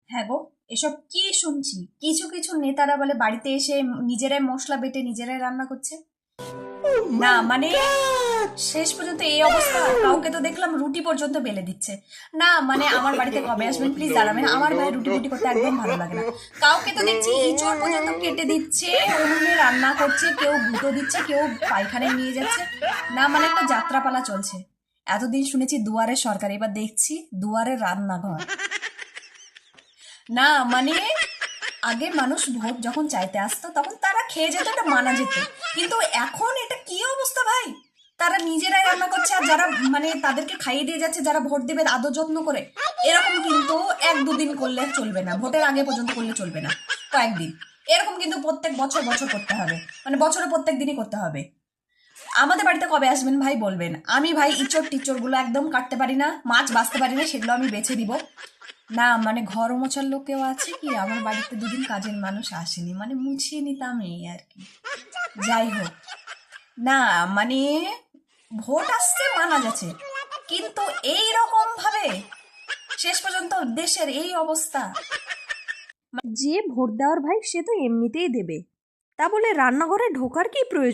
হ্যাঁ গো, এসব কি শুনছি? কিছু কিছু নেতারা বলে বাড়িতে এসে নিজেরাই মশলা বেটে নিজেরাই রান্না করছে। না মানে শেষ পর্যন্ত এই অবস্থা। কাউকে তো দেখলাম রুটি পর্যন্ত বেলে দিচ্ছে। না মানে আমার বাড়িতে কবে আসবেন প্লিজ দাঁড়াবেন, আমার ভাই রুটি ফুটি করতে একদম ভালো লাগে না। কাউকে তো দেখছি ইঁচড় পর্যন্ত কেটে দিচ্ছে, উনুনে রান্না করছে, কেউ গুঁতো দিচ্ছে, কেউ পায়খানায় নিয়ে যাচ্ছে। না মানে একটা যাত্রাপালা চলছে। এতদিন শুনেছি দুয়ারের সরকার, এবার দেখছি দুয়ারের রান্নাঘর। না মানে আগে মানুষ ভোট যখন চাইতে আসতো তখন তারা খেয়ে যেত, এটা মানা যেত। কিন্তু এখন এটা কি অবস্থা ভাই! তারা নিজেরাই রান্না করছে, আর যারা মানে তাদেরকে খাইয়ে দিয়ে যাচ্ছে, যারা ভোট দেবে আদর যত্ন করে। এরকম কিন্তু এক দুদিন করলে চলবে না, ভোটের আগে পর্যন্ত করলে চলবে না, কয়েকদিন। এরকম কিন্তু প্রত্যেক বছর বছর করতে হবে, মানে বছরে প্রত্যেক দিনই করতে হবে। আমাদের বাড়িতে কবে আসবেন ভাই বলবেন। আমি ভাই ইঁচড় টিচড় গুলো একদম কাটতে পারি না, মাছ বাছতে পারি না, সেগুলো আমি বেছে দিব। না মানে ঘর মোছার লোক কেউ আছে কি? আমার বাড়িতে দুদিন কাজের মানুষ আসেনি, মানে মুছিয়ে নিতাম এই আর কি। যাই হোক, না মানে ভোট আসছে মানা যাচ্ছে, কিন্তু এই রকম ভাবে শেষ পর্যন্ত দেশের এই অবস্থা। যে ভোট দেওয়ার ভাই সে তো এমনিতেই দেবে, তা বলে রান্নাঘরে ঢোকার কি প্রয়োজন?